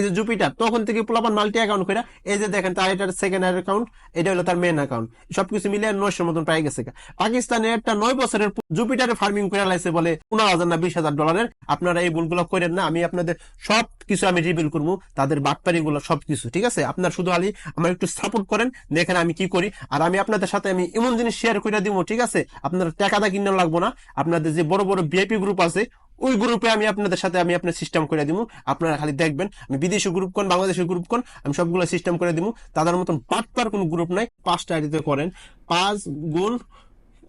যে জুপিটার, তখন থেকে পোলাপান মাল্টি অ্যাকাউন্ট করে এই যে দেখেন তার এটার সেকেন্ড অ্যাকাউন্ট, এটা হলো তার মেন অ্যাকাউন্ট, সবকিছু মিলে 900 মতন প্রায় গেছে। পাকিস্তানে একটা 9 বছরের জুপিটারে ফার্মিং করে লাইছে বলে 15,000 না 20,000 ডলারের। আপনারা এই ভুলগুলো করেন না, আমি আপনাদের সব কিছু আমি রিভিল করবো, তাদের বাটপারি গুলো সবকিছু, ঠিক আছে? আপনার শুধু খালি আমার একটু সাপোর্ট করেন, দেখেন আমি কি করি। আর আমি আপনাদের সাথে আমি এমন জিনিস শেয়ার করে দিব, ঠিক আছে? আপনারা টাকাটা কিনে লাগবো না, আপনাদের যে বড় বড় ভিআইপি গ্রুপ আছে ওই গ্রুপে আমি আপনাদের সাথে আমি আপনার সিস্টেম করে দিব। আপনারা খালি দেখবেন, আমি বিদেশি গ্রুপ কোন বাংলাদেশের গ্রুপ কোন আমি সবগুলো সিস্টেম করে দিব। তাদের মতন বাটপার কোন গ্রুপ নাই। 5টা আইডিতে করেন 5 গুণ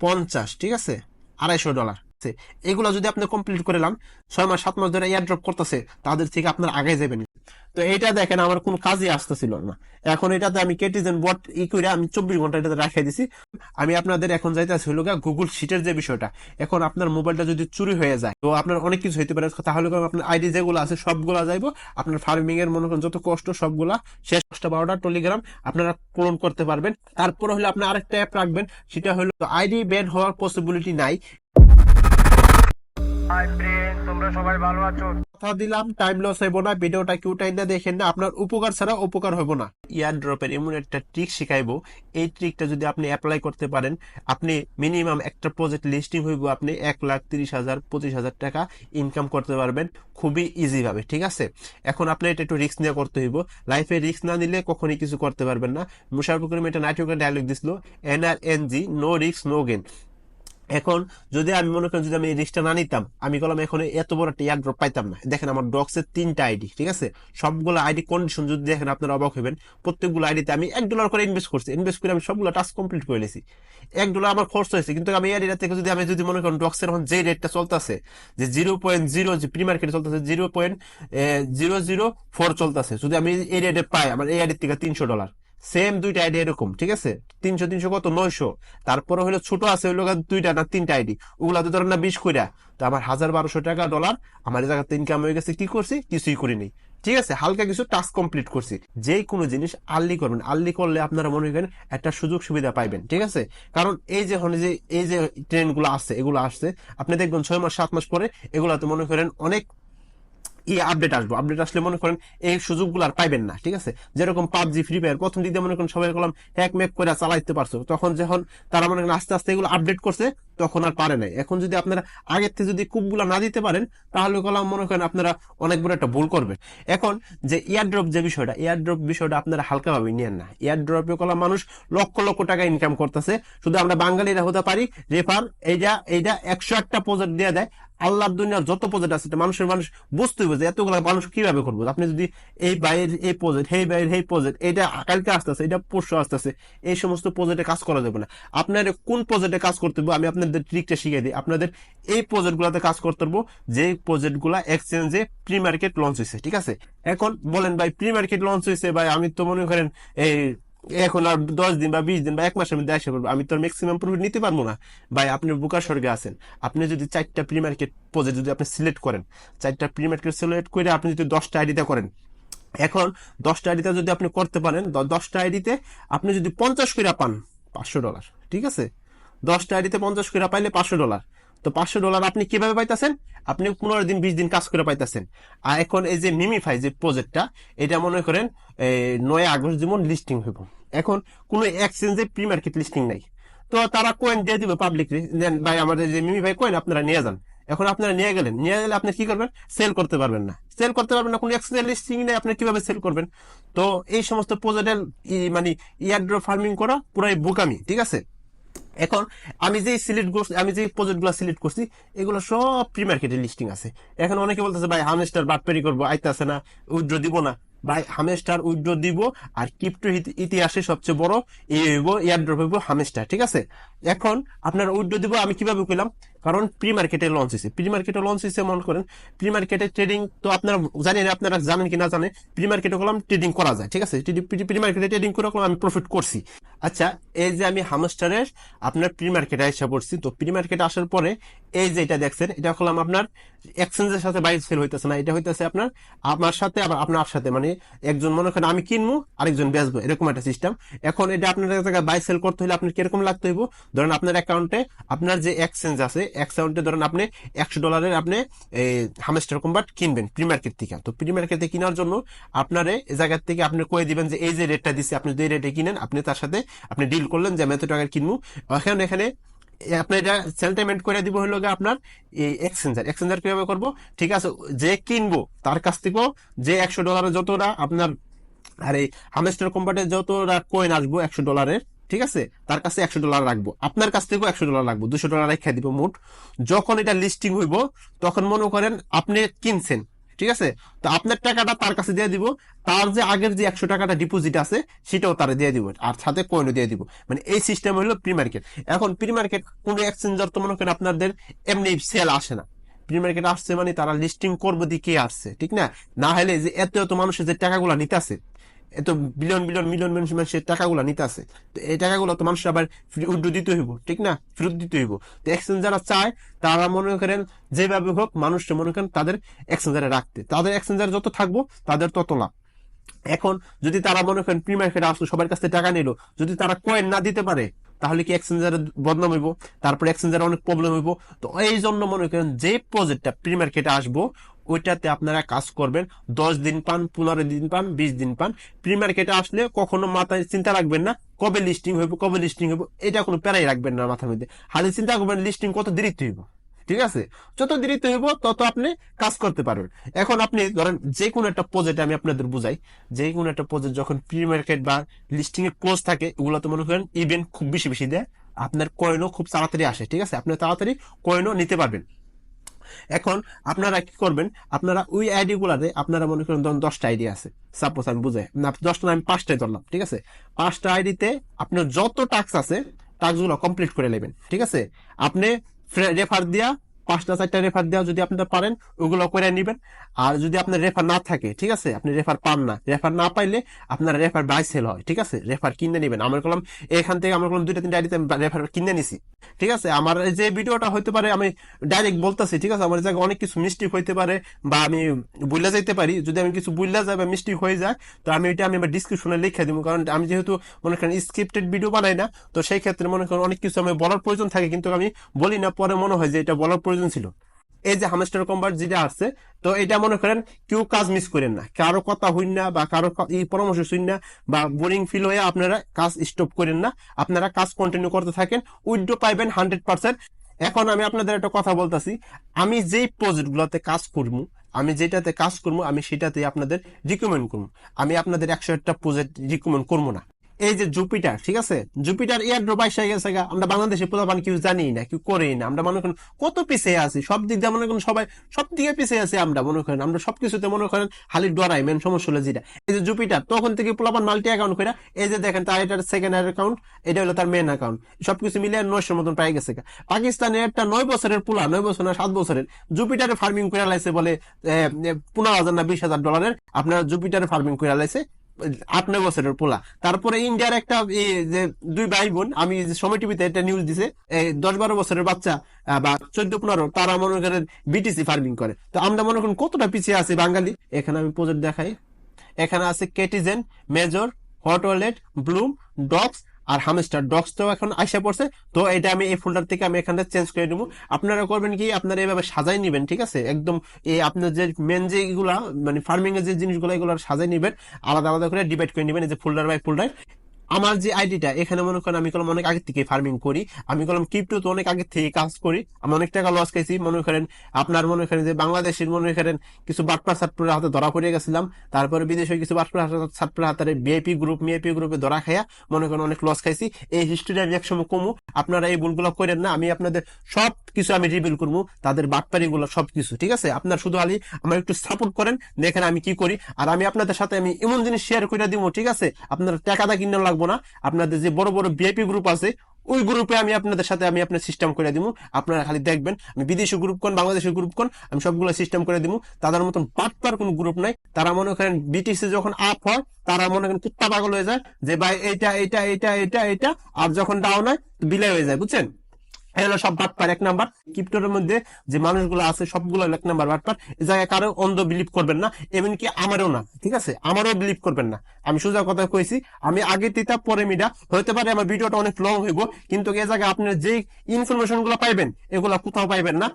50, ঠিক আছে, $250। এগুলো যদি আপনি কমপ্লিট করলাম 6 মাস 7 মাস ধরে এয়ার ড্রপ করতেছে, তাদের থেকে আপনার আগে যাবেন। তো এটা দেখেন আমার কোন কাজে আসতেছিল না, এখন এটাতে আমি কেটিজেন বট করে আমি 24 ঘন্টা এটাতে রাখিয়ে দিছি। আমি আপনাদের এখন যাইতেছি হলো গুগল শিটের যে বিষয়টা, এখন আপনার মোবাইলটা যদি চুরি হয়ে যায় তো আপনার অনেক কিছু হইতে পারে, তাহলে আপনার আইডি যেগুলো আছে সবগুলা যাইবো, আপনার ফার্মিং এর মনে করেন যত কষ্ট সবগুলা শেষ। 12টা টেলিগ্রাম আপনারা পূরণ করতে পারবেন। তারপরে হলো আপনার আরেকটা অ্যাপ রাখবেন, সেটা হলো আইডি ব্যান হওয়ার পসিবিলিটি নাই। তোমরা সবাই ভালো আছো, কথা দিলাম টাইম লস হইব না, ভিডিওটা কেউ টাইম না দেখেন না, আপনার উপকার ছাড়া উপকার হইব না। ইয়ার ড্রপের এমন একটা ট্রিক শিখাইবো, এই ট্রিকটা যদি আপনি অ্যাপ্লাই করতে পারেন, আপনি মিনিমাম একটা প্রজেক্ট লিস্টিং হইব, আপনি 1,30,000 25,000 টাকা ইনকাম করতে পারবেন খুবই ইজি ভাবে, ঠিক আছে? এখন আপনি এটা একটু রিস্ক নিয়ে করতে হইব, লাইফে রিস্ক না নিলে কখনই কিছু করতে পারবেন না। মুশারফ করিম এটা নাটকের ডায়লগ দিছিল, NRNG, no risk no gain. এখন যদি আমি মনে করেন যদি আমি এই রিস্কটা না নিতাম, আমি বললাম এখন এত বড় একটা এয়ারড্রপ পাইতাম না। দেখেন আমার ডক্সের 3টা আইডি, ঠিক আছে, সবগুলো আইডি কন্ডিশন যদি দেখেন আপনারা অবাক হবেন। প্রত্যেকগুলো আইডিতে আমি $1 করে ইনভেস্ট করছি, ইনভেস্ট করে আমি সবগুলো টাস্ক কমপ্লিট করে নিয়েছি। $1 আমার খরচ হয়েছে, কিন্তু আমি এই আইডিটা থেকে যদি আমি যদি মনে করেন ডক্সের এখন যে রেটটা চলতেছে, যে 0.0 যে প্রি মার্কেটে চলতেছে 0.004 চলতেছে, যদি আমি এই রেটে পাই আমার এই আইডির থেকে $300, সেম দুইটা আইডি এরকম, ঠিক আছে, 300 কত 900। তারপরে হলো ছোট আছে হইলো 2টা না 3টা আইডি, ওগুলা তো ধরেন না 20 কইরা, তো আমার $1,000-1,200 আমার এই জায়গাতে ইনকাম হয়ে গেছে। কি করছি? কিছুই করিনি, ঠিক আছে, হালকা কিছু টাস্ক কমপ্লিট করছি। যে কোনো জিনিস আর্লি করবেন, আর্লি করলে আপনারা মনে করেন একটা সুযোগ সুবিধা পাইবেন, ঠিক আছে? কারণ এই যে এই যে ট্রেন্ড গুলো আসছে, এগুলো আসছে, আপনি দেখবেন 6 মাস 7 মাস পরে এগুলাতে মনে করেন অনেক আপডেট আসবো, আপডেট আসলে মনে করেন এই সুযোগগুলো আর পাইবেন না, ঠিক আছে? যেরকম পাবজি ফ্রি ফায়ার প্রথম দিকে মনে করেন সবাই বললাম হ্যাক ম্যাক করে চালাইতে পারছো, তখন যখন তারা মনে করেন আস্তে আস্তে এগুলো আপডেট করছে তখন আর পারে নাই। এখন যদি আপনারা আগের থেকে যদি কুপগুলা না দিতে পারেন, তাহলে কলাম মনে করেন আপনারা অনেক বড় একটা ভুল করবেন। এখন যে এয়ারড্রপ যে বিষয়টা, এয়ারড্রপ বিষয়টা আপনারা হালকাভাবে নিয়েন না। এয়ারড্রপে কলাম মানুষ লক্ষ লক্ষ টাকা ইনকাম করতেছে, শুধু আমরা বাঙালিরা হতে পারি রেফার এইটা 101টা প্রজেক্ট দিয়ে দেয়। আল্লাহর দুনিয়ার যত প্রজেক্ট আছে মানুষ বুঝতে হবে যে এতগুলো মানুষ কিভাবে করবো। আপনি যদি এই বাইরের এই প্রজেক্ট, এই বাইরের এই প্রজেক্ট, এটা কালকে আসতেছে, এটা পরশু আসতেছে, এই সমস্ত প্রজেক্টে কাজ করা যাবে না। আপনার কোন প্রজেক্টে কাজ করতে হবে আমি আপনাদের ট্রিকটা শিখিয়ে দিই। আপনাদের এই প্রজেক্ট গুলাতে কাজ করতে হবে যে প্রজেক্ট গুলা এক্সচেঞ্জে প্রি মার্কেট লঞ্চ হয়েছে, ঠিক আছে? এখন বলেন ভাই প্রি মার্কেট লঞ্চ হয়েছে, ভাই আমি তো মনে করেন এই এখন আর 10 দিন বা 20 দিন বা 1 মাসের মধ্যে আসে পড়বো, আমি তো ম্যাক্সিমাম প্রফিট নিতে পারবো না। ভাই আপনি বোকা স্বর্গে আছেন। আপনি যদি 4টা প্রি মার্কেট প্রজেক্ট যদি আপনি সিলেক্ট করেন, 4টা প্রি মার্কেট সিলেক্ট করে আপনি যদি 10টা আইডিতে করেন, এখন 10টা আইডিতে যদি আপনি করতে পারেন, 10টা আইডিতে আপনি যদি 50 করে পান $500, ঠিক আছে? 10টা আইডিতে 50 করে পাইলে $500, তো $500 আপনি কিভাবে পাইতেছেন? আপনি 15 দিন 20 দিন কাজ করে পাইতেছেন। আর এখন এই যে মিমিফাই যে প্রজেক্টটা, এটা মনে করেন 9 আগস্ট যেমন লিস্টিং হইব। এখন কোন এক্সচেঞ্জে প্রি মার্কেট লিস্টিং নাই, তো তারা কয়েন দিয়ে দিবে পাবলিকলি, দেন ভাই আমাদের যে মিমিফাই কয়েন আপনারা নিয়ে যান। এখন আপনারা নিয়ে গেলে আপনি কি করবেন? সেল করতে পারবেন না, সেল করতে পারবেন না, কোনো এক্সচেঞ্জ লিস্টিং নেই, আপনি কিভাবে সেল করবেন? তো এই সমস্ত প্রজেক্টের মানে ইয়ারড্রপ ফার্মিং করা পুরাই বোকামি, ঠিক আছে? এখন আমি যে প্রজেক্ট গুলো সিলেক্ট করছি এগুলো সব প্রি মার্কেটে লিস্টিং আছে। এখন অনেকে বলতেছে ভাই হামেস্টার বাটপারি করবো, আইতাছে না, উইথড্র দিব না। ভাই হামেস্টার উইথড্র দিব, আর ক্রিপ্টো ইতিহাসে সবচেয়ে বড় এয়ারড্রপ হইব হামেস্টার, ঠিক আছে? এখন আপনার উইথড্র দিব আমি কিভাবে পেলাম? কারণ প্রি মার্কেটে লঞ্চ হয়েছে, প্রি মার্কেটে লঞ্চ হয়েছে মনে করেন প্রি মার্কেটে ট্রেডিং তো আপনারা জানেন, আপনারা জানেন কি না জানে, প্রি মার্কেটে করলাম ট্রেডিং করা যায়, ঠিক আছে? প্রি মার্কেটে ট্রেডিং করে আমি প্রফিট করছি। আচ্ছা, এই যে আমি হামস্টারের আপনার প্রি মার্কেটে আসা পড়ছি, তো প্রি মার্কেটে আসার পরে এই যে এটা দেখছেন, এটা হলাম আপনার এক্সচেঞ্জের সাথে বাই সেল হইতেছে না, এটা হইতেছে আপনার আমার সাথে আবার আপনার সাথে, মানে একজন মনে করেন আমি কিনবো আরেকজন বেচবো, এরকম একটা সিস্টেম। এখন এটা আপনার জায়গায় বাই সেল করতে হলে আপনার কিরকম লাগতে হইব? ধরেন আপনার অ্যাকাউন্টে আপনার যে এক্সচেঞ্জ আছে অ্যাকাউন্টে ধরেন আপনি $100 আপনি হামস্টার কম্বাট কিনবেন প্রি মার্কেট থেকে। তো প্রি মার্কেটে কেনার জন্য আপনার এই জায়গার থেকে আপনি কয়ে দিবেন যে এই যে রেটটা দিচ্ছে আপনি যে রেটে কিনেন, আপনি তার সাথে আপনি ডিল করলেন যে আমি এত টাকার কিনবো। এখানে আপনি এটা সেটেলমেন্ট করে দিব হলো আপনার এই এক্সচেঞ্জার কিভাবে করবো, ঠিক আছে, যে কিনবো তার কাছ থেকেও যে $100 যতটা আপনার আর এই হামস্টার কম্বাটের যতটা কয়েন আসবো $100, ঠিক আছে, তার কাছে $100 রাখবো, আপনার কাছ থেকেও $100 রাখবো, $200 রেখে দিব মোট। যখন এটা লিস্টিং হইব তখন মনে করেন আপনি কিনছেন, ঠিক আছে, তো আপনার টাকাটা তার কাছে দিয়ে দিব, তার যে আগের যে $100 ডিপোজিট আছে সেটাও তারা দিয়ে দিব, আর সাথে কয়েনও দিয়ে দিব। মানে এই সিস্টেম হলো প্রি মার্কেট। এখন প্রি মার্কেট কোন এক্সচেঞ্জার তো মনে করেন আপনাদের এমনি সেল আসে না, প্রি মার্কেট আসছে মানে তারা লিস্টিং করবো দিকে আসছে, ঠিক না? না হলে যে এত এত মানুষের যে টাকাগুলো নিতে আছে, এত বিলিয়ন বিলিয়ন মিলিয়ন মানুষের টাকাগুলো নিতে আছে, তো এই টাকাগুলো তো মানুষ আবার উইথড্র দিতে হইব, ঠিক না, ফেরত দিতে হইব। তো এক্সচেঞ্জ যারা চায় তারা মনে করেন যেভাবে হোক মানুষটা মনে করেন তাদের এক্সচেঞ্জারে রাখতে, তাদের এক্সচেঞ্জার যত থাকবো তাদের তত লাভ। এখন যদি তারা মনে করেন প্রি মার্কেটে আসলো সবার কাছ থেকে টাকা নিল, যদি তারা কয়েন না দিতে পারে তাহলে কি এক্সচেঞ্জারে বদনাম হইব, তারপরে এক্সচেঞ্জারে অনেক প্রবলেম হইব। তো এই জন্য মনে করেন যে প্রজেক্টটা প্রি মার্কেটে আসবো ওইটাতে আপনারা কাজ করবেন, 10 দিন পান, 15 দিন পান, 20 দিন পান। প্রি মার্কেটে আসলে কখনো মাথায় চিন্তা রাখবেন না কবে লিস্টিং হইব, কবে লিস্টিং হইব, এটা কোনো প্যারাই রাখবেন না মাথার মধ্যে, খালি চিন্তা করবেন লিস্টিং কত দেরিতে হইব, ঠিক আছে, যত দেরিতে হইব তত আপনি কাজ করতে পারবেন। এখন আপনি ধরেন যে কোনো একটা প্রজেক্ট আমি আপনাদের বুঝাই, যে কোনো একটা প্রজেক্ট যখন প্রি মার্কেট বা লিস্টিং এর ক্লোজ থাকে ওগুলো তো মনে করেন ইভেন্ট খুব বেশি বেশি দেয়, আপনার কয়েনও খুব তাড়াতাড়ি আসে, ঠিক আছে, আপনি তাড়াতাড়ি কয়েনও নিতে পারবেন। এখন আপনারা কি করবেন, আপনারা ওই আইডি গুলাতে আপনারা মনে করেন 10টা আইডি আছে, সাপোজ আমি বুঝাই না 10টা আমি 5টাই ধরলাম, ঠিক আছে, 5টা আইডিতে আপনার যত টাস্ক আছে টাস্ক গুলো কমপ্লিট করে নেবেন, ঠিক আছে। আপনি রেফার দিয়া 5টা 4টা রেফার দেওয়া যদি আপনারা পারেন ওগুলো করে নিবেন। আর যদি আপনার রেফার না থাকে, ঠিক আছে, আপনি রেফার পান না, রেফার না পাইলে আপনার রেফার বাই সেল হয়, ঠিক আছে, রেফার কিনে নেবেন। আমার কলম এখান থেকে আমার কলম 2টা 3টা আইডিতে রেফার কিনে নিছি, ঠিক আছে। আমার যে ভিডিওটা হইতে পারে আমি ডাইরেক্ট বলতেছি, ঠিক আছে, আমার জায়গায় অনেক কিছু মিস্টেক হইতে পারে বা আমি বুঝলা যাইতে পারি, যদি আমি কিছু বুঝলা যায় বা মিস্টেক হয়ে যায় তো আমি এটা আমি আমার ডিসক্রিপশনে লিখে দিব, কারণ আমি যেহেতু মনে করেন স্ক্রিপ্টেড ভিডিও বানাই না, তো সেই ক্ষেত্রে মনে করেন অনেক কিছু আমি বলার প্রয়োজন থাকে কিন্তু আমি বলি না, পরে মনে হয় যে এটা বলার প্রয়োজন ছিল। এই যে হামস্টার কম্বাট যেটা আসছে, তো এটা মনে করেন কেউ কাজ মিস করেন না, কারো কথা হইন না বা কারো এই পরামর্শ শুন না বা বোরিং ফিল হয়ে আপনারা কাজ স্টপ করেন না, আপনারা কাজ কন্টিনিউ করতে থাকেন, উইথড্র পাইবেন 100%। এখন আমি আপনাদের একটা কথা বলতেছি, আমি যেই প্রজেক্ট গুলোতে কাজ করবো, আমি যেটাতে কাজ করবো আমি সেটাতে আপনাদের রিকমেন্ড করবো, আমি আপনাদের 101টা প্রজেক্ট রিকমেন্ড করবো না। এই যে জুপিটার, ঠিক আছে, জুপিটার এয়ারড্রপ আইসা গেছে গা, আমরা বাংলাদেশে প্রধান কেউ জানি না, কেউ করেই না, আমরা মনে করেন কত পিছিয়ে আছি সব দিক দিয়ে, মনে করেন সবাই সব দিকে পিছিয়ে আছি, আমরা মনে করেন আমরা সবকিছুতে মনে করেন খালি ডরাই, মেন সমস্যা হলো যেটা এই যে জুপিটার তখন থেকে পোলাপান মাল্টি অ্যাকাউন্ট করে, এই যে দেখেন তার এটার সেকেন্ড অ্যাকাউন্ট, এটা হলো তার মেন অ্যাকাউন্ট, সবকিছু মিলে 900 মতন পাই গেছে গা। পাকিস্তানের একটা 9 বছরের পোলা, 9 বছর না 7 বছরের জুপিটারে ফার্মিং করে লাইছে বলে 15,000 না $20,000 আপনার জুপিটারে ফার্মিং করে লাইছে 8-9 বছরের পোলা। তারপরে ইন্ডিয়ার একটা যে 2 ভাই বোন, আমি সময় টিভিতে একটা নিউজ দিছে, 10-12 বছরের বাচ্চা বা 14-15 তারা মনে করেন বিটিসি ফার্মিং করে। তো আমরা মনে করেন কতটা পিছিয়ে আছি বাঙালি। এখানে আমি প্রজেক্ট দেখাই, এখানে আছে Catizen, Major, Hot Wallet, Blum, Dogs আর হামস্টার। ডক্স তো এখন আইসা পড়ছে, তো এটা আমি এই ফোল্ডার থেকে আমি এখানে চেঞ্জ করে নেবো। আপনারা করবেন কি, আপনারা এইভাবে সাজাই নিবেন, ঠিক আছে, একদম এই আপনার যে মেন যেগুলা মানে ফার্মিং এর যে জিনিসগুলো এগুলো সাজাই নিবেন, আলাদা আলাদা করে ডিভাইড করে নিবেন, এই যে ফোল্ডার বাই ফোল্ডার। আমার যে আইডিটা এখানে মনে করেন আমি কলম অনেক আগে থেকে ফার্মিং করি, আমি কলম ক্রিপ্টো তো অনেক আগে থেকে কাজ করি, আমি অনেক টাকা লস খাইছি। মনে করেন আপনার মনে করেন যে বাংলাদেশের মনে করেন কিছু বাটপার সাটপার হাতে ধরা পড়ে গেছিলাম, তারপরে বিদেশে কিছু বাটপার সাটপার হাতে ভিআইপি গ্রুপে ধরা খাইয়া মনে করেন অনেক লস খাইছি। এই হিস্টোরি আমি একসময় কমু, আপনারা এই ভুলগুলো করেন না, আমি আপনাদের সব কিছু আমি রিভিল করবো, তাদের বাটপারি গুলো সবকিছু, ঠিক আছে। আপনার শুধু খালি আমার একটু সাপোর্ট করেন, দেখেন আমি কি করি, আর আমি আপনাদের সাথে আমি এমন জিনিস শেয়ার করে দিব, ঠিক আছে, আপনার টাকাটা কিনে লাগবো না। আপনাদের যে বড় বড় ভিআইপি গ্রুপ আছে ওই গ্রুপে আমি আপনাদের সাথে আমি আপনার সিস্টেম করে দিব, আপনারা খালি দেখবেন। আমি বিদেশি গ্রুপ কোন বাংলাদেশের গ্রুপ কোন আমি সবগুলো সিস্টেম করে দিব। তাদের মতন বাটপার কোন গ্রুপ নাই, তারা মনে করেন বিটিসি যখন আপ হয় তারা মনে করেন কুত্তা পাগল হয়ে যায় যে ভাই এইটা এইটা এইটা এইটা এইটা, আর যখন ডাউন হয় বিলাই হয়ে যায়, বুঝছেন। এই হলো সব বাটপার। এক নাম্বার ক্রিপ্টোর মধ্যে যে মানুষগুলো আছে সবগুলো এক নাম্বার বাটপার। এই জায়গায় কারো অন্ধ বিলিভ করবেন না, এমনকি আমারও না, ঠিক আছে, আমারও বিলিভ করবেন না। আমি সোজা কথা কইছি, আমি আগে তিতা পরে মিডা, হতে পারে আমার ভিডিওটা অনেক লং হইব, কিন্তু এই জায়গায় আপনার যে ইনফরমেশন গুলো পাইবেন এগুলা কোথাও পাইবেন না।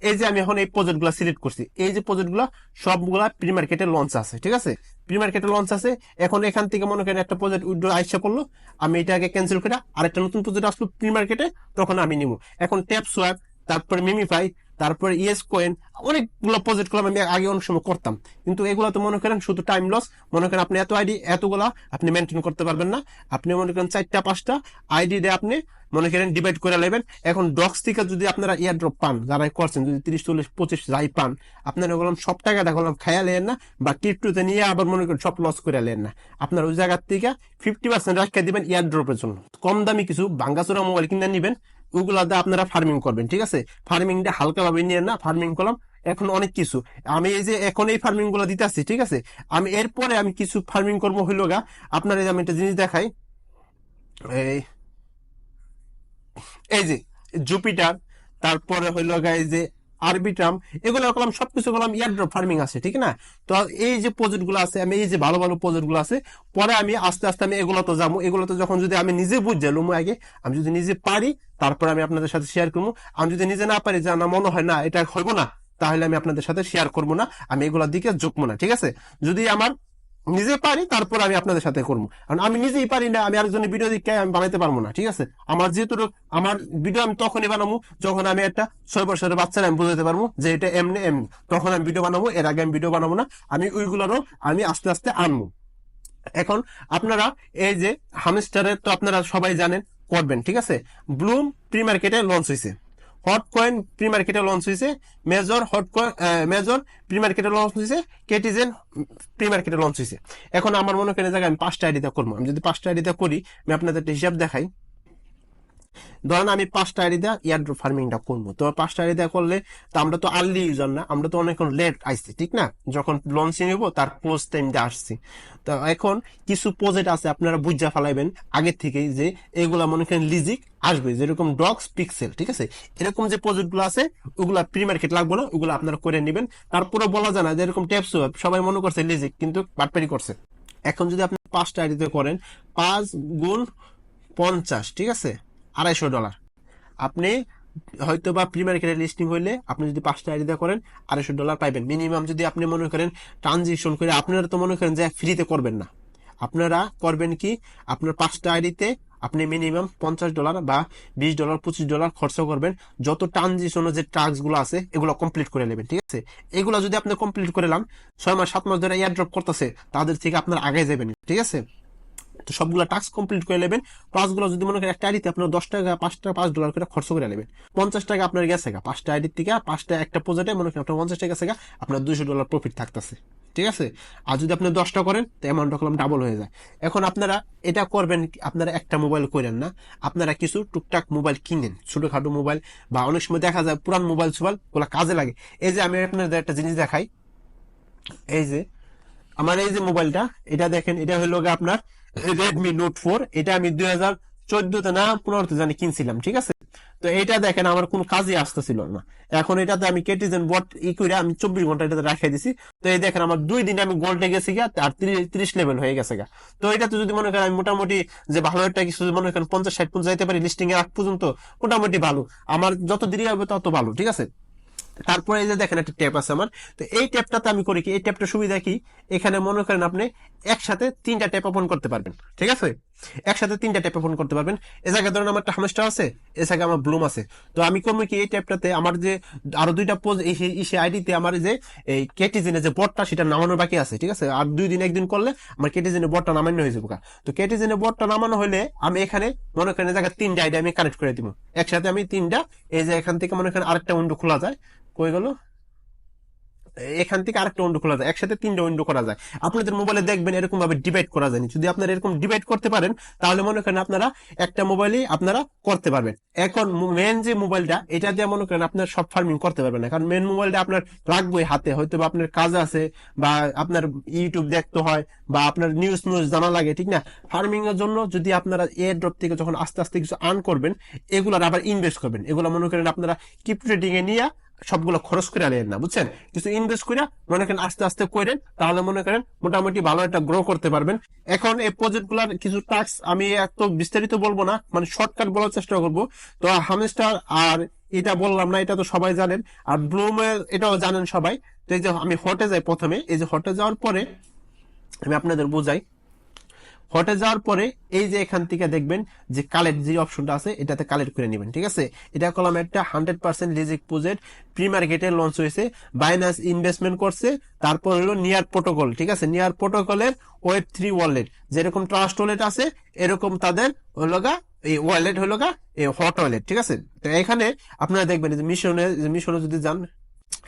এই যে আমি এখন এই প্রজেক্ট গুলা সিলেক্ট করছি, এই যে প্রজেক্ট গুলা সবগুলা প্রি মার্কেটে লঞ্চ আছে, ঠিক আছে, প্রি মার্কেটে লঞ্চ আছে। এখন এখান থেকে মনে করেন একটা প্রজেক্ট উইথড্র আইসা পড়লো, আমি এটাকে ক্যান্সেল করে আরেকটা নতুন প্রজেক্ট আসলো প্রি মার্কেটে, তখন আমি নিব। এখন ট্যাপ সোয়াপ, তারপরে মিমিফাই, তারপরে ইয়েস কয়েন, অনেকগুলো প্রজেক্ট গুলো আমি আগে অনেক সময় করতাম, কিন্তু এগুলো তো মনে করেন শুধু টাইম লস। মনে করেন আপনি এত আইডি এতগুলা আপনি মেনটেন করতে পারবেন না। আপনি মনে করেন 4টা 5টা আইডি দিয়ে আপনি মনে করেন ডিভাইড করে নেবেন। এখন ডক্স থেকে যদি আপনারা ইয়ার ড্রপ পান, যারা করছেন, যদি 30 40 25 যাই পান, আপনারা বললাম সব টাকাটা বললাম খায়া লেন না, বা ক্রিপ্টোতে নিয়ে আবার মনে করেন সব লস করে লেন না। আপনার ওই জায়গার থেকে 50% রাখা দিবেন ইয়ার ড্রপের জন্য। কম দামি কিছু ভাঙ্গাচোরা মোবাইল কিনে নিবেন, ওগুলাতে আপনারা ফার্মিং করবেন, ঠিক আছে। ফার্মিংটা হালকা ভাবে নিয়ে না, ফার্মিং করলাম এখন অনেক কিছু। আমি এই যে এখন এই ফার্মিং গুলো দিতেছি, ঠিক আছে, আমি এরপরে আমি কিছু ফার্মিং করবো হইলো গা। আপনার আমি একটা জিনিস দেখাই, এই এই যে জুপিটার, তারপরে হইলো গা এই যে আরবিট্রাম, এগুলো করলাম, সবকিছু করলাম ইয়ারড্রপ ফার্মিং আছে, ঠিক না। তো এই যে প্রজেক্ট গুলো আছে, আমি এই যে ভালো ভালো প্রজেক্ট গুলো আছে, পরে আমি আস্তে আস্তে আমি এগুলো তো যাবো, এগুলো তো যখন যদি আমি নিজে বুঝে লুমো আগে, আমি যদি নিজে পারি তারপরে আমি আপনাদের সাথে শেয়ার করবো। আমি যদি নিজে না পারি, যা না মনে হয় না এটা হইব না, তাহলে আমি আপনাদের সাথে শেয়ার করবো না, আমি এগুলোর দিকে ঝুঁকবো না, ঠিক আছে। যদি আমার নিজে পারি তারপর আমি আপনাদের সাথে করবো, কারণ আমি নিজেই পারি না, আমি আরেকজনের ভিডিও দেখে আমি বানাইতে পারবো না, ঠিক আছে। আমার যেহেতু আমার ভিডিও আমি তখনই বানাবো যখন আমি একটা 6 বছরের বাচ্চারা আমি বুঝাতে পারবো যে এটা এমনি এমনি, তখন আমি ভিডিও বানাবো। এর আগে আমি ভিডিও বানাবো না, আমি ওইগুলোরও আমি আস্তে আস্তে আনবো। এখন আপনারা এই যে হামস্টারের তো আপনারা সবাই জানেন করবেন, ঠিক আছে। ব্লুম প্রি মার্কেটে লঞ্চ হয়েছে, হট কয়েন প্রি মার্কেটে লঞ্চ হয়েছে, major hot coin major pre মার্কেটে লঞ্চ হয়েছে, কেটিজেন প্রি মার্কেটে লঞ্চ হয়েছে। এখন আমার মনে করেন জায়গায় আমি 5টা আইডিতে করবো। আমি যদি 5টা আইডিতে করি, আমি আপনাদের একটা হিসাব দেখাই। ধরেন আমি 5টা আইডি দিয়ে ইয়ারড্রপ ফার্মিংটা করবো, তো 5টা আইডি দিয়ে করলে তো আমরা তো আর্লি ইউজার না, আমরা তো অনেক লেট আসছি, ঠিক না, যখন লঞ্চিং হইব তার পোস্ট টাইম দিয়ে আসছি। তো এখন কিছু প্রজেক্ট আছে আপনারা বুঝা ফেলাইবেন আগের থেকেই, যে এগুলা মনে করেন লিজিক আসবে, যেরকম ডক্স পিক্সেল, ঠিক আছে, এরকম যে প্রজেক্ট গুলো আছে ওগুলা প্রি মার্কেট লাগবে না, ওগুলো আপনারা করে নেবেন। তারপরে বলা যায় না যেরকম ট্যাপস সবাই মনে করছে লিজিক, কিন্তু বাটপারি করছে। এখন যদি আপনি 5টা আইডিতে করেন, 5 × 50, ঠিক আছে, $250। আপনি হয়তো বা প্রি মার্কেটে লিস্টিং হইলে আপনি যদি 5টা আইডি করেন $250 পাইবেন মিনিমাম। যদি আপনি মনে করেন ট্রানজিশন করে, আপনারা তো মনে করেন যে ফ্রিতে করবেন না, আপনারা করবেন কি, আপনার 5টা আইডিতে আপনি মিনিমাম $50 বা $20 $25 খরচ করবেন, যত ট্রানজিশন যে টাস্ক গুলো আছে এগুলো কমপ্লিট করে নেবেন, ঠিক আছে। এগুলো যদি আপনি কমপ্লিট করে নেন, 6 মাস 7 মাস ধরে এয়ার ড্রপ করতেছে, তাদের থেকে আপনার আগে যাবেন, ঠিক আছে। তো সবগুলা টাস্ক কমপ্লিট করে নেবেন। প্লাসগুলো যদি মনে করেন একটা আইডিতে আপনার $10 5টা $5 করে খরচ করে নেবেন, $50 আপনার গেছে গা 5টা আইডির থেকে, 5টা একটা প্রজেক্টে মনে করেন আপনার $50 গেছে গা, আপনার $200 প্রফিট থাকতেছে, ঠিক আছে। আর যদি আপনি 10টা করেন তো অ্যামাউন্টটা করলাম ডাবল হয়ে যায়। এখন আপনারা এটা করবেন, আপনারা একটা মোবাইল করেন না, আপনারা কিছু টুকটাক মোবাইল কিনেন, ছোটখাটো মোবাইল, বা অনেক সময় দেখা যায় পুরান মোবাইল সোবাইল ওগুলো কাজে লাগে। এই যে আমি আপনাদের একটা জিনিস দেখাই, এই যে আমার এই যে মোবাইলটা, এটা দেখেন, এটা হলো আপনার Redmi Note 4। এটা আমি 2014তে না 15তে জানি কিনছিলাম, ঠিক আছে। তো এটা দেখেন আমার কোনো কাজে আসতেছিল না, এখন এটাতে আমি কেটিজেন বট করে আমি 24 ঘন্টা এটাতে রাখাই দিছি। তো এই দেখেন আমার 2 দিনে আমি গোল্ডে গেছি গা, আর 30 লেভেল হয়ে গেছে গা। তো এটাতে যদি মনে করেন আমি মোটামুটি যে ভালো একটা কিছু মনে করেন 50-60 পর্যন্ত যাইতে পারি লিস্টিং এর আগ পর্যন্ত, মোটামুটি ভালো, আমার যত দেরি হবে তত ভালো, ঠিক আছে। তারপরে এই যে দেখেন একটা ট্যাপ আছে আমার, তো এই ট্যাপটাতে আমি করি কি, এই ট্যাপটার সুবিধা কি, এখানে মনে করেন আপনি একসাথে 3টা ট্যাপ ওপেন করতে পারবেন, ঠিক আছে, একসাথে 3টা ট্যাপ ওপেন করতে পারবেন। এ জায়গায় ধরেন আমার একটা হামস্টার আছে, এ জায়গায় আমার ব্লুম আছে, তো আমি করবো কি, এই ট্যাপটাতে আমার যে আরো 2টা পোজ ইসে আইডিতে আমার যে এই কেটিজেনের যে বটটা সেটা নামানোর বাকি আছে, ঠিক আছে। আর 2 দিন 1 দিন করলে আমার কেটিজেনের বটটা নামানো হয়ে যাবে। তো কেটিজেনের বটটা নামানো হলে আমি এখানে মনে করেন জায়গায় 3টা আইডি আমি কানেক্ট করে দিব একসাথে, আমি 3টা, এই যে এখান থেকে মনে করেন আরেকটা উইন্ডো খোলা যায়, কই গেল, এখান থেকে আরেকটা উইন্ডো খোলা যায়, একসাথে 3টা উইন্ডো করা যায়। আপনাদের মোবাইলে দেখবেন এরকম ভাবে ডিভাইড করা যায়নি। যদি আপনারা এরকম ডিভাইড করতে পারেন তাহলে মনে করেন আপনারা একটা মোবাইলে আপনারা করতে পারবেন। এখন মেন যে মোবাইলটা, এটা দিয়ে মনে করেন আপনার সব ফার্মিং করতে পারবেন না, কারণ মেন মোবাইলটা আপনার লাগবে হাতে, হয়তো বা আপনার কাজ আছে বা আপনার ইউটিউব দেখতে হয় বা আপনার নিউজ জানা লাগে, ঠিক না? ফার্মিং এর জন্য যদি আপনারা এয়ার ড্রপ থেকে যখন আস্তে আস্তে কিছু আর্ন করবেন, এগুলার আবার ইনভেস্ট করবেন। এগুলো মনে করেন আপনারা কিপ ট্রেডিং এ নিয়ে সবগুলো খরচ করে আনেন না, বুঝছেন? কিছু ইনভেস্ট করে মনে করেন আস্তে আস্তে করেন, তাহলে মনে করেন মোটামুটি ভালো একটা গ্রো করতে পারবেন। এখন এই প্রজেক্ট গুলার কিছু টাস্ক আমি এত বিস্তারিত বলবো না, মানে শর্টকাট বলার চেষ্টা করবো। তো হামস্টার আর এটা বললাম না, এটা তো সবাই জানেন। আর ব্লুমের এটাও জানেন সবাই। তো এই যে আমি হটে যাই প্রথমে, এই যে হটে যাওয়ার পরে আমি আপনাদের বোঝাই। হটে যাওয়ার পরে এই যে এখান থেকে দেখবেন যে কালেক্ট যে অপশনটা আছে, এটাতে কালেক্ট করে নেবেন, ঠিক আছে? এটা করলাম একটা 100% লিজিক প্রজেক্ট, প্রি মার্কেটে লঞ্চ হয়েছে, বাইনান্স ইনভেস্টমেন্ট করছে। তারপর হলো নিয়ার প্রোটোকল, ঠিক আছে? নিয়ার প্রোটোকলের Web3 ওয়ালেট, যেরকম ট্রাস্ট ওয়ালেট আছে এরকম তাদের হলোগা এই ওয়ালেট হলোগা এই হট ওয়ালেট, ঠিক আছে? তো এখানে আপনারা দেখবেন যে মিশনে যদি যান,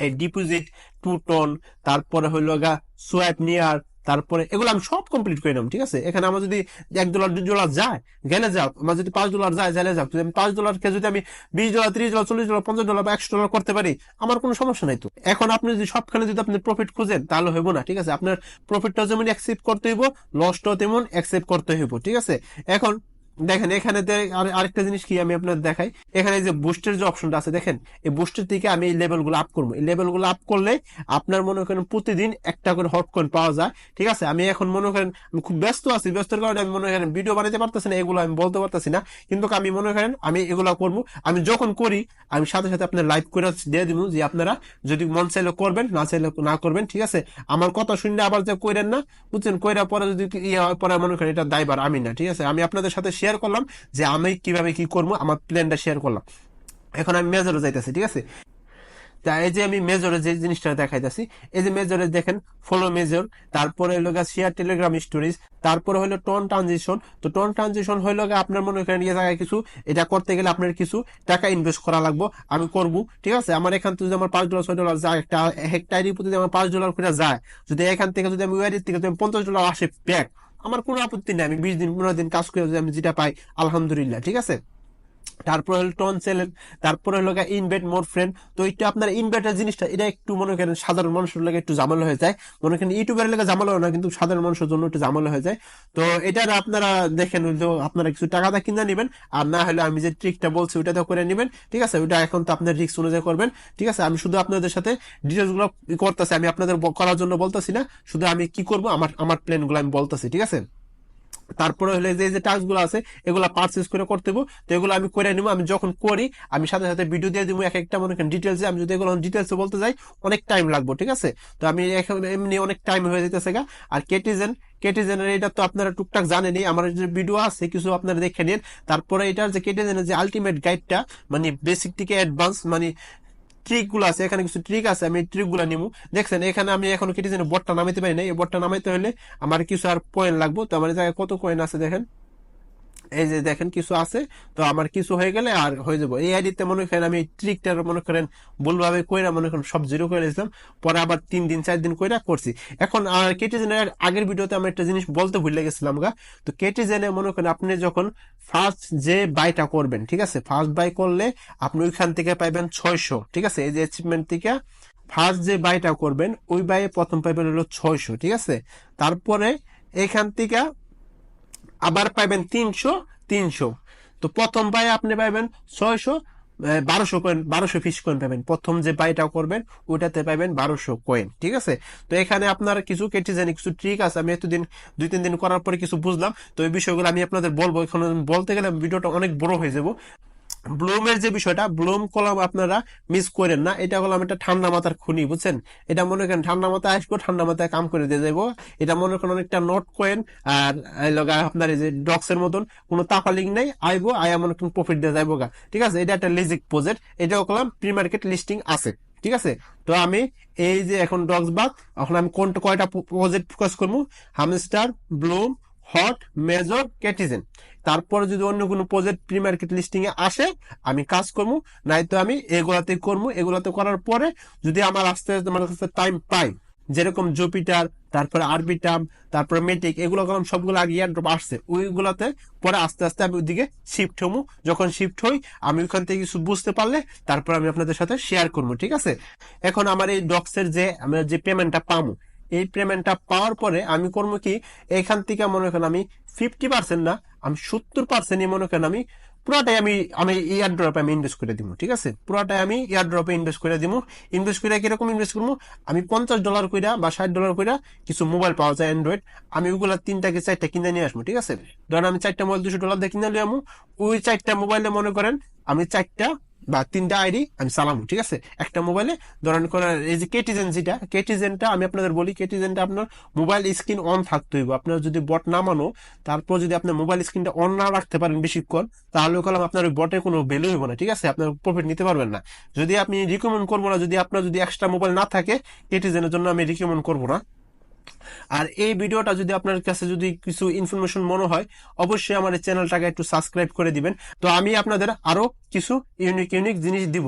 এই ডিপোজিট 2 টন, তারপরে হইলো গা সোয়াইপ নিয়ার, তারপরে এগুলো আমি সব কমপ্লিট করে নিলাম, ঠিক আছে? এখানে আমার যদি $1 $2 যায় গেলে যাও, আমার যদি $5 যায় গেলে যাও, যদি আমি $5 যদি আমি $20 $30 $40 $50 বা $100 করতে পারি, আমার কোনো সমস্যা নাই। তো এখন আপনি যদি সবখানে যদি আপনি প্রফিট খুঁজেন তাহলে হইব না, ঠিক আছে? আপনার প্রফিটটা যেমন অ্যাকসেপ্ট করতে হইব, লসটাও তেমন অ্যাকসেপ্ট করতে হইব, ঠিক আছে? এখন দেখেন এখানে আরেকটা জিনিস কি আমি আপনাদের দেখাই। এখানে যে বুস্টের যে অপশনটা আছে দেখেন, এই বুস্টের থেকে আমি এই লেভেল গুলো আপ করবো। এই লেভেল গুলো আপ করলে আপনার মনে করেন প্রতিদিন একটা করে হট কয়েন পাওয়া যায়, ঠিক আছে? আমি এখন মনে করেন আমি খুব ব্যস্ত আছি, ব্যস্তের কারণে আমি মনে করেন ভিডিও বানাতে পারতেছি না, এগুলো আমি বলতে পারতেছি না। কিন্তু আমি মনে করেন আমি এগুলো করবো। আমি যখন করি আমি সাথে সাথে আপনার লাইভ করে দিয়ে দিব, যে আপনারা যদি মন চাইলে করবেন, না চাইলে না করবেন, ঠিক আছে? আমার কথা শুনলে আবার যে কইরেন না, বুঝছেন? কইরা পরে যদি ইয়ে হয় পরে মনে করেন এটা দায়বার আমি না, ঠিক আছে? আমি আপনাদের সাথে শেয়ার করলাম যে আমি কিভাবে কি করবো, আমার প্ল্যানটা শেয়ার করলাম। এখন আমি মেজরে যাইতেছি, ঠিক আছে? তা এই যে আমি মেজরে যে জিনিসটা দেখাইতেছি, এই যে মেজরে দেখেন ফলো মেজর, তারপরে হলো শেয়ার টেলিগ্রাম স্টোরেজ, তারপরে হলো টন ট্রানজিশন। তো টন ট্রানজিশন হইলো আপনার মনে করেন এই জায়গায় কিছু এটা করতে গেলে আপনার কিছু টাকা ইনভেস্ট করা লাগবে, আমি করবো, ঠিক আছে? আমার এখান থেকে যদি আমার $5 $6 যায়, একটা আইডি প্রতি আমার $5 করে যায়, যদি এখান থেকে যদি আমি ওয়াইডি থেকে যদি $50 আসে ব্যাক, আমার কোনো আপত্তি নেই। আমি 20 দিন 15 দিন কাজ করে যদি আমি যেটা পাই আলহামদুলিল্লাহ, ঠিক আছে? তারপর হলো টন চ্যানেল, তারপরে হলো ইনভাইট মোর ফ্রেন্ড। তো এটা আপনার ইনভাইটার জিনিসটা এটা একটু মনে করেন সাধারণ মানুষের লাগে একটু ঝামেলা হয়ে যায়, মনে করেন ইউটিউবের লাগে ঝামেলা হয় না, কিন্তু সাধারণ মানুষের জন্য একটু ঝামেলা হয়ে যায়। তো এটা আপনারা দেখেন হইলো আপনারা কিছু টাকাটা কিনে নেবেন, আর না হলে আমি যে ট্রিকটা বলছি ওইটাতে করে নেবেন, ঠিক আছে? ওইটা এখন তো আপনার রিস্ক অনুযায়ী করবেন, ঠিক আছে? আমি শুধু আপনাদের সাথে ডিটেলস গুলো করতেছি, আমি আপনাদের করার জন্য বলতেছি না, শুধু আমি কি করবো আমার আমার প্ল্যান গুলো আমি বলতেছি, ঠিক আছে? তারপরে হলে যে টাস্ক গুলো আছে এগুলা পারচেজ করে করতে হবে। তো এগুলো আমি করে নিবো। আমি যখন করি আমি সাথে সাথে ভিডিও দিয়ে দিব এক একটা মনে করেন ডিটেলসে। আমি যদি এগুলো ডিটেলসে বলতে যাই অনেক টাইম লাগবে, ঠিক আছে? তো আমি এখন এমনি অনেক টাইম হয়ে যেতেছে গা। আর কেটিজেনের এটা তো আপনারা টুকটাক জানেনই, আমার যে ভিডিও আছে কিছু আপনারা দেখে নিন। তারপরে এটার যে কেটিজেনের যে আলটিমেট গাইডটা, মানে বেসিক থেকে অ্যাডভান্স মানে ট্রিক গুলো আছে, এখানে কিছু ট্রিক আছে, আমি ট্রিক গুলা নিবো। দেখছেন এখানে আমি এখন কেটে বটটা নামাইতে পারি না, এই বটটা নামাইতে হলে আমার কিছু আর পয়েন্ট লাগবে। তো আমার জায়গায় কত কয়েন আছে দেখেন, এই যে দেখেন কিছু আছে। তো আমার কিছু হয়ে গেলে আর হয়ে যাবো। এই আইডিতে মনে করেন আমি ট্রিকটা মনে করেন ভুলভাবে কইরা মনে করেন সব জিরো করে দিয়েছিলাম, পরে আবার 3 দিন 4 দিন কইরা করছি। এখন কেটিজেনের আগের ভিডিওতে আমি একটা জিনিস বলতে ভুলে গেছিলাম গা। তো কেটিজেনে মনে করেন আপনি যখন ফার্স্ট যে বাইটা করবেন, ঠিক আছে? ফার্স্ট বাই করলে আপনি ওইখান থেকে পাইবেন 600, ঠিক আছে? এই যে অ্যাচিভমেন্ট থেকে ফার্স্ট যে বাইটা করবেন ওই বাইয়ে প্রথম পাইবেন হলো 600, ঠিক আছে? তারপরে এখান থেকে আবার পাইবেন 300। তো প্রথম বাই আপনি পাইবেন 600, 1200 কয়েন, 1200 ফিস কয়েন পাবেন। প্রথম যে বাইটা করবেন ওইটাতে পাবেন 1200 কয়েন, ঠিক আছে? তো এখানে আপনার কিছু কেটে জানি কিছু ট্রিক আছে, আমি এতদিন 2-3 দিন করার পরে কিছু বুঝলাম। তো এই বিষয়গুলো আমি আপনাদের বলবো, এখন বলতে গেলে ভিডিওটা অনেক বড় হয়ে যাবো। ব্লুমের যে বিষয়টা, ব্লুম কলাম আপনারা মিস করেন না, এটা কলাম একটা ঠান্ডা মাথার খুনি, বুঝছেন? এটা মনে করেন ঠান্ডা মাথায় আসবো, ঠান্ডা মাথায় কাম করে দিয়ে যাবো। এটা মনে করেন অনেকটা নোট কয়েন, আর আপনার এই যে ডক্স এর মতন কোনো তাফালিং নাই, আইবো আয়া মনে করেন প্রফিট দিয়ে যাইবো গা, ঠিক আছে? এটা একটা লিজিক প্রজেক্ট, এটাও কলাম প্রি মার্কেট লিস্টিং আছে, ঠিক আছে? তো আমি এই যে এখন ডক্স বাদ, এখন আমি কোনটা কয়টা প্রজেক্ট ফোকাস করবো, হামস্টার, ব্লুম, হট, মেজর, কেটিজেন। তারপরে যদি অন্য কোনো প্রজেক্ট প্রি মার্কেট লিস্টিং এ আসে আমি কাজ করবো, নাই তো আমি এগুলাতে করবো। এগুলাতে করার পরে যদি আমার আস্তে আস্তে আমার কাছে টাইম পাই, যেরকম জুপিটার, তারপরে আরবিটাম, তারপরে মেটিক, এগুলো কারণ সবগুলো আগে ইয়ারড্রপ আসছে, ওইগুলাতে পরে আস্তে আস্তে আমি ওইদিকে শিফট হবো। যখন শিফট হই আমি ওইখান থেকে কিছু বুঝতে পারলে তারপর আমি আপনাদের সাথে শেয়ার করবো, ঠিক আছে। এখন আমার এই ডক্সের যে আমরা যে পেমেন্টটা পাবো, এই পেমেন্টটা পাওয়ার পরে আমি করবো কি, এখান থেকে মনে করেন আমি 50% না, আমি 70% মনে করেন আমি পুরোটাই আমি আমি এয়ার ড্রপে আমি ইনভেস্ট করে দিব, ঠিক আছে। পুরোটাই আমি এয়ার ড্রপে ইনভেস্ট করে দিব। ইনভেস্ট করে কিরকম ইনভেস্ট করবো, আমি $50 কইরা বা $60 কইরা কিছু মোবাইল পাওয়া যায় অ্যান্ড্রয়েড, আমি ওগুলা 3টা কি 4টা কিনে নিয়ে আসবো, ঠিক আছে। ধরেন আমি 4টা মোবাইল $200 দিয়ে কিনে নিয়ে আমু, ওই 4টা মোবাইলে মনে করেন আমি 4টা বা 3টা আইডি আমি চালামু, ঠিক আছে। একটা মোবাইলে ধরেন এই যে কেটিজেন, যেটা কেটিজেনটা আমি আপনাদের বলি, কেটিজেনটা আপনার মোবাইল স্ক্রিন অন থাকতে হইব। আপনার যদি বট না মানো, তারপর যদি আপনার মোবাইল স্ক্রিনটা অন না রাখতে পারেন বেশিক্ষণ, তাহলে কলম আপনার ওই বটের কোনো ভ্যালু হইব না, ঠিক আছে। আপনার প্রফিট নিতে পারবেন না। যদি আপনি রিকমেন্ড করবো না, যদি আপনার যদি এক্সট্রা মোবাইল না থাকে, কেটিজেনের জন্য আমি রিকমেন্ড করবো না। আর এই ভিডিওটা যদি আপনার কাছে যদি কিছু ইনফরমেশন মনে হয়, অবশ্যই আমার এই চ্যানেলটাকে একটু সাবস্ক্রাইব করে দিবেন। তো আমি আপনাদের আরো কিছু ইউনিক ইউনিক জিনিস দিব।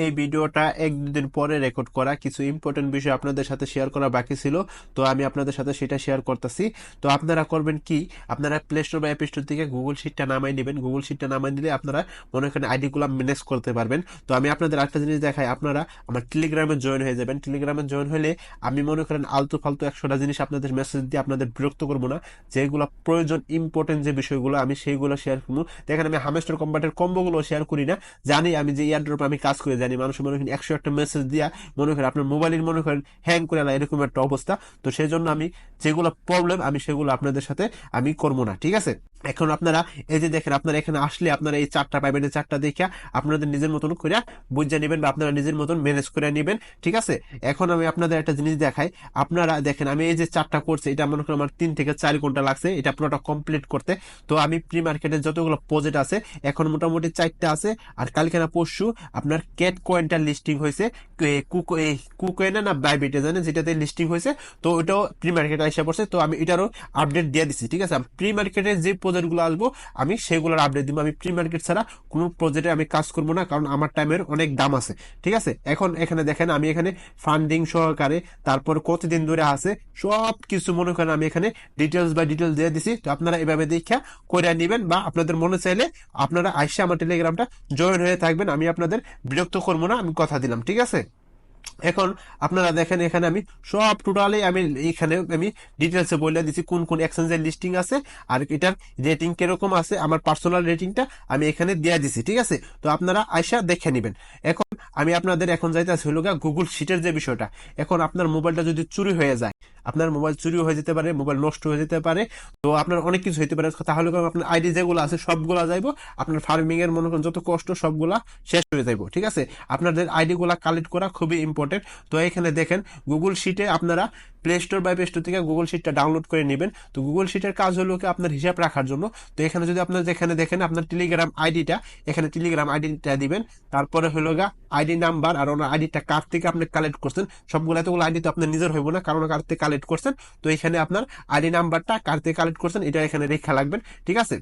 এই ভিডিওটা 1-2 দিন পরে রেকর্ড করা, কিছু ইম্পর্টেন্ট বিষয় আপনাদের সাথে শেয়ার করা বাকি ছিল, তো আমি আপনাদের সাথে সেটা শেয়ার করতেছি। তো আপনারা করবেন কি, আপনারা প্লে স্টোর বা অ্যাপ স্টোর থেকে গুগল শিটটা নামাই নেবেন। গুগল শিটটা নামাই নিলে আপনারা মনে করেন আইডিগুলো ম্যানেজ করতে পারবেন। তো আমি আপনাদের একটা জিনিস দেখাই, আপনারা আমার টেলিগ্রামে জয়েন হয়ে যাবেন। টেলিগ্রামে জয়েন হলে আমি মনে করেন আলতু ফালতু 100টা জিনিস আপনাদের মেসেজ দিয়ে আপনাদের বিরক্ত করবো না। যেগুলো প্রয়োজন ইম্পর্টেন্ট যে বিষয়গুলো আমি সেইগুলো শেয়ার করবো। দেখেন আমি হামেস্টার কম্বাটের কম্বোগুলো শেয়ার করি না, জানি আমি যে ইয়ারড্রপে আমি কাজ করে জানি মানুষ মনে করেন 101টা মেসেজ দিয়া মনে করেন আপনার মোবাইলের মনে করেন হ্যাং করে না, এরকম একটা অবস্থা। তো সেই জন্য আমি যেগুলো প্রবলেম আমি সেগুলো আপনাদের সাথে আমি করবো না, ঠিক আছে। এখন আপনারা এই যে দেখেন, আপনারা এখানে আসলে আপনারা এই 4টা পাইবেন, এই 4টা দেখে আপনাদের নিজের মতন করে বুঝে নেবেন বা আপনারা নিজের মতন ম্যানেজ করে নেবেন, ঠিক আছে। এখন আমি আপনাদের একটা জিনিস দেখাই, আপনারা দেখেন আমি এই যে 4টা করছি, এটা মনে করেন আমার 3 থেকে 4 ঘন্টা লাগছে এটা পুরোটা কমপ্লিট করতে। তো আমি প্রি মার্কেটের যতগুলো প্রজেক্ট আছে এখন মোটামুটি 4টা আছে। আর কালকে না পরশু আপনার ক্যাট কয়েনটা লিস্টিং হয়েছে, কুকয়েনে না বাইবিটে জানে যেটাতে লিস্টিং হয়েছে, তো ওটাও প্রি মার্কেটে এসে পড়ছে। তো আমি এটারও আপডেট দিয়ে দিচ্ছি, ঠিক আছে। প্রি মার্কেটের যে প্রজেক্টগুলো আসবো আমি সেগুলোর আপডেট দিব। আমি প্রি মার্কেট ছাড়া কোনো প্রজেক্টে আমি কাজ করবো না, কারণ আমার টাইমের অনেক দাম আছে, ঠিক আছে। এখন এখানে দেখেন আমি এখানে ফান্ডিং সহকারে তারপর কতদিন ধরে আছে সব কিছু মনে করেন আমি এখানে ডিটেলস বাই ডিটেলস দিয়ে দিছি। তো আপনারা এভাবে দেখা করে নিবেন, বা আপনাদের মনে চাইলে আপনারা আইসা আমার টেলিগ্রামটা জয়েন হয়ে থাকবেন। আমি আপনাদের বিরক্ত করবো না, আমি কথা দিলাম, ঠিক আছে। এখন আপনারা দেখেন এখানে আমি সব টোটালি আমি এখানে আমি ডিটেলসে বলে দিচ্ছি কোন কোন এক্সচেঞ্জের লিস্টিং আছে আর এটার রেটিং কিরকম আছে, আমার পার্সোনাল রেটিংটা আমি এখানে দিয়ে দিছি, ঠিক আছে। তো আপনারা আইসা দেখে নেবেন। এখন আমি আপনাদের এখন যাইতেছি হলো গুগল শিটের যে বিষয়টা। এখন আপনার মোবাইলটা যদি চুরি হয়ে যায়, আপনার মোবাইল চুরি হয়ে যেতে পারে, মোবাইল নষ্ট হয়ে যেতে পারে, তো আপনার অনেক কিছু হইতে পারে, তাহলে আপনার আইডি যেগুলো আছে সবগুলা যাইবো, আপনার ফার্মিং এর মনে করেন যত কষ্ট সবগুলা শেষ হয়ে যাইবো, ঠিক আছে। আপনাদের আইডি গুলা কালেক্ট করা খুবই ইম্পর্টেন্ট। তো এখানে দেখেন গুগল শিটে আপনারা প্লে স্টোর বা প্লে স্টোর থেকে গুগল শিটটা ডাউনলোড করে নেবেন। তো গুগল শিটের কাজ হলো কি আপনার হিসাব রাখার জন্য। তো এখানে যদি আপনার যেখানে দেখেন আপনার টেলিগ্রাম আইডিটা, এখানে টেলিগ্রাম আইডিটা দিবেন, তারপরে হলো আইডি নাম্বার আর ওনার আইডিটা কার থেকে আপনি কালেক্ট করছেন, সবগুলো এতগুলো আইডি তো আপনার নিজের হইব না, কারণ কার থেকে কালেক্ট করছেন। তো এখানে আপনার আইডি নাম্বারটা কার থেকে কালেক্ট করছেন এটা এখানে রেখা লাগবেন, ঠিক আছে।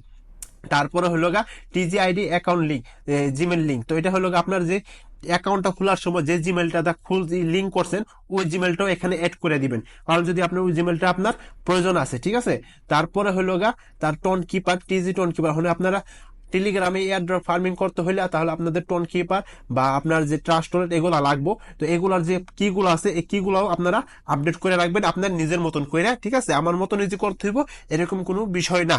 তারপরে হলো টিজিআইডি অ্যাকাউন্ট লিঙ্ক, জিমেল লিঙ্ক। তো এটা হলো আপনার যে অ্যাকাউন্টটা খোলার সময় যে জিমেলটা লিঙ্ক করছেন ওই জিমেলটাও এখানে অ্যাড করে দিবেন, কারণ যদি আপনার ওই জিমেলটা আপনার প্রয়োজন আছে, ঠিক আছে। তারপরে হলো তার টোন কিপার, টিজি টোন কিপার হলে আপনারা টেলিগ্রামে এয়ারড্রপ ফার্মিং করতে হলে তাহলে আপনাদের টোন কিপার বা আপনার যে ট্রাস্ট ওয়ালেট এগুলো লাগবে। তো এগুলার যে কিগুলো আছে এই কিগুলাও আপনারা আপডেট করে রাখবেন আপনার নিজের মতন করে, ঠিক আছে। আমার মতন নিজে করতে হইব এরকম কোনো বিষয় না।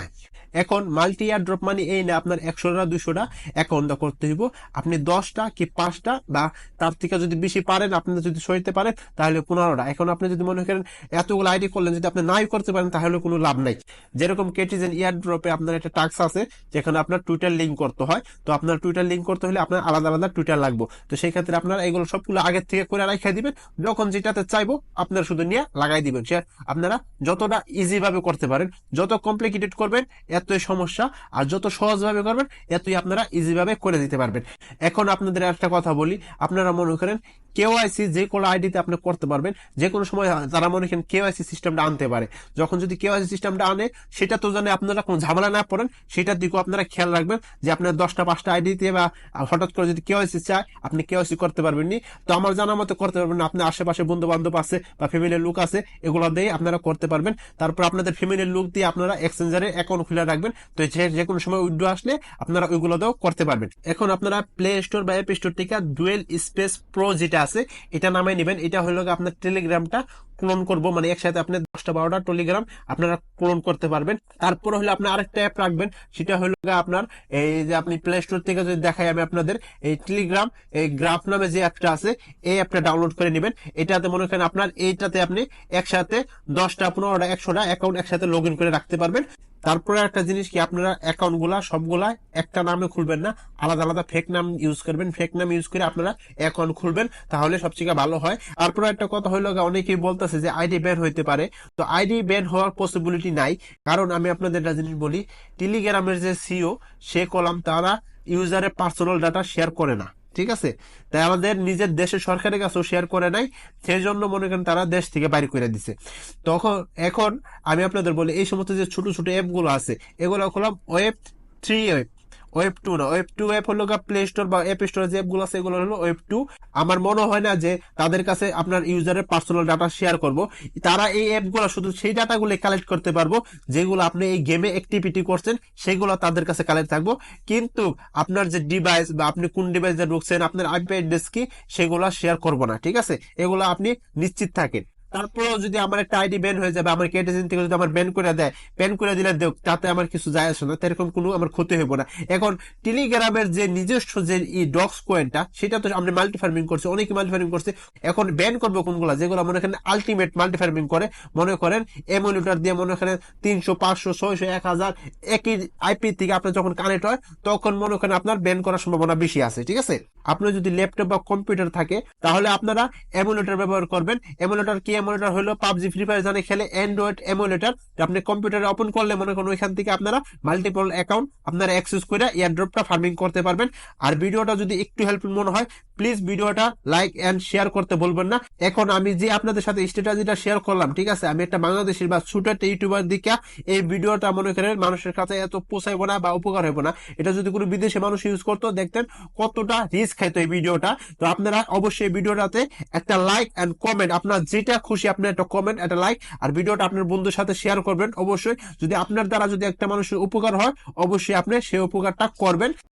এখন মাল্টি এয়ারড্রপ মানে এই না আপনার 100টা 200টা অ্যাকাউন্টটা করতে হইব, আপনি 10টা কি 5টা বা তার থেকে যদি বেশি পারেন, আপনি যদি সইতে পারেন তাহলে 15টা। এখন আপনি যদি মনে করেন এতগুলো আইডি করলেন যদি আপনি নাই করতে পারেন তাহলে কোনো লাভ নাই। যেরকম কেটিজেন এয়ারড্রপে আপনার একটা টাস্ক আছে যেখানে আপনার 2 টুইটার লিঙ্ক করতে হয়। তো আপনার টুইটার লিঙ্ক করতে হলে আপনার আলাদা আলাদা টুইটার লাগবে। তো সেই ক্ষেত্রে আপনারা এগুলো সবগুলো আগের থেকে করে রাখা দিবেন, যখন যেটাতে চাইবো আপনারা শুধু নিয়ে লাগাই দিবেন। সে আপনারা যতটা ইজি ভাবে করতে পারেন, যত কমপ্লিকেটেড করবেন এতই সমস্যা, আর যত সহজ ভাবে করবেন এতই আপনারা ইজি ভাবে করে দিতে পারবেন। এখন আপনাদের একটা কথা বলি, আপনারা মনে করেন কেওয়াইসি যে কোনো আইডিতে আপনি করতে পারবেন, যে কোনো সময় তারা মনে করেন কেওয়াইসি সিস্টেমটা আনতে পারে। যখন যদি কেওয়াইসি সিস্টেমটা আনে, সেটা তো জানে আপনারা কোনো ঝামেলা না পড়েন, সেটার দিকেও আপনারা খেয়াল রাখবেন যে আপনার 10টা 5টা আইডিতে বা হঠাৎ করে যদি কেওয়াইসি চায় আপনি কেওয়াইসি করতে পারবেন নি। তো আমার জানার মতো করতে পারবেন না, আপনার আশেপাশে বন্ধু বান্ধব আছে বা ফ্যামিলির লোক আছে, এগুলো দিয়ে আপনারা করতে পারবেন। তারপর আপনাদের ফ্যামিলির লোক দিয়ে আপনারা এক্সচেঞ্জারে অ্যাকাউন্ট খুলে রাখবেন। তো যে কোনো সময় উইথড্র আসলে আপনারা ওইগুলো দিয়েও করতে পারবেন। এখন আপনারা প্লে স্টোর বা অ্যাপ স্টোর থেকে ডুয়েল স্পেস প্রো যেটা আছে এটা নামাই নেবেন। এটা হলো আপনার টেলিগ্রামটা ক্লোন করবো, মানে একসাথে আপনি 10টা 12টা টেলিগ্রাম আপনারা ক্লোন করতে পারবেন। তারপর হলো আপনি আরেকটা অ্যাপ রাখবেন, সেটা হলো আপনার এই যে আপনি প্লে স্টোর থেকে যদি দেখাই আমি আপনাদের, এই টেলিগ্রাম এই গ্রাফ নামে যে অ্যাপটা আছে এই অ্যাপটা ডাউনলোড করে নেবেন। এটাতে মনে করেন আপনার এইটাতে আপনি একসাথে 10টা 15টা 100টা অ্যাকাউন্ট একসাথে লগ ইন করে রাখতে পারবেন। তারপরে একটা জিনিস কি, আপনারা অ্যাকাউন্ট গুলা সবগুলা একটা নামে খুলবেন না, আলাদা আলাদা ফেক নাম ইউজ করবেন। ফেক নাম ইউজ করে আপনারা অ্যাকাউন্ট খুলবেন, তাহলে সবচেয়ে ভালো হয়। তারপরে একটা কথা হইলো, অনেকেই বলতেছে যে আইডি ব্যান হইতে পারে। তো আইডি ব্যান হওয়ার পসিবিলিটি নাই, কারণ আমি আপনাদের একটা জিনিস বলি, টেলিগ্রামের যে সিও সে কলাম তারা ইউজারের পার্সোনাল ডাটা শেয়ার করে না, ঠিক আছে? তাই আমাদের নিজের দেশের সরকারের কাছেও শেয়ার করে নাই, সেই জন্য মনে করেন তারা দেশ থেকে বাইরে করে দিছে। তখন এখন আমি আপনাদের বলি, এই সমস্ত যে ছোট ছোট অ্যাপ গুলো আছে এগুলো হলাম ওয়েব 3 অ্যাপ, ওয়েব 2 না। ওয়েব 2 অ্যাপ হলো প্লে স্টোর বা অ্যাপ স্টোর যে অ্যাপগুলো আছে এগুলো হলো ওয়েব 2। আমার মনে হয় না যে তাদের কাছে আপনার ইউজারের পার্সোনাল ডাটা শেয়ার করব। তারা এই অ্যাপগুলো শুধু সেই ডাটাগুলো কালেক্ট করতে পারবো যেগুলো আপনি এই গেমে অ্যাক্টিভিটি করছেন, সেগুলো তাদের কাছে কালেক্ট থাকবো। কিন্তু আপনার যে ডিভাইস বা আপনি কোন ডিভাইসে ঢুকছেন, আপনার আইপি অ্যাড্রেস কি, সেগুলো শেয়ার করবো না, ঠিক আছে? এগুলো আপনি নিশ্চিত থাকেন। তারপরেও যদি আমার একটা আইডি ব্যান হয়ে যাবে, আমার ক্যাটেজিন থেকে যদি আমার ব্যান করে দেয়, ব্যান করে দিলে দেখ, তাতে আমার কিছু যায় আসে না, এরকম কোনো আমার ক্ষতি হইব না। এখন টেলিগ্রামের যে নিজস্ব যে ডক্স কয়েনটা, সেটা তো আমরা মাল্টি ফার্মিং করছি, অনেকে মাল্টি ফার্মিং করছে। এখন ব্যান করবো কোনগুলা, যেগুলো মনে করেন আলটিমেট মাল্টি ফার্মিং করে, মনে করেন এমুলেটর দিয়ে মনে করেন 300 500 600 1000 একই আইপি থেকে আপনার যখন কানেক্ট হয়, তখন মনে করেন আপনার ব্যান করার সম্ভাবনা বেশি আছে, ঠিক আছে? আপনার যদি ল্যাপটপ বা কম্পিউটার থাকে তাহলে আপনারা এমুলেটর ব্যবহার করবেন। এমুলেটর কি? এমুলেটর হলো পাবজি ফ্রি ফায়ার জানে খেলে অ্যান্ড্রয়েড এমুলেটর। আপনি কম্পিউটারে ওপেন করলে মনে করেন ওইখান থেকে আপনারা মাল্টিপল অ্যাকাউন্ট আপনারা অ্যাক্সেস করে এয়ারড্রপটা ফার্মিং করতে পারবেন। আর ভিডিওটা যদি একটু হেল্পফুল মনে হয়, প্লিজ ভিডিওটা লাইক এন্ড শেয়ার করতে বলবেন না। এখন আমি যে আপনাদের সাথে স্ট্র্যাটেজিটা শেয়ার করলাম, ঠিক আছে, আমি একটা বাংলাদেশের বা ছোট একটা ইউটিউবার দিকে এই ভিডিওটা মনে করেন মানুষের কাছে এত পোষাইব না বা উপকার হইব না। এটা যদি কোনো বিদেশে মানুষ ইউজ করতো, দেখতেন কতটা রিস্ক খাইতো এই ভিডিওটা। তো আপনারা অবশ্যই ভিডিওটাতে একটা লাইক এন্ড কমেন্ট, আপনার যেটা খুশি আপনি একটা কমেন্ট একটা লাইক, আর ভিডিওটা আপনার বন্ধুর সাথে শেয়ার করবেন অবশ্যই। যদি আপনার দ্বারা যদি একটা মানুষের উপকার হয়, অবশ্যই আপনি সেই উপকারটা করবেন।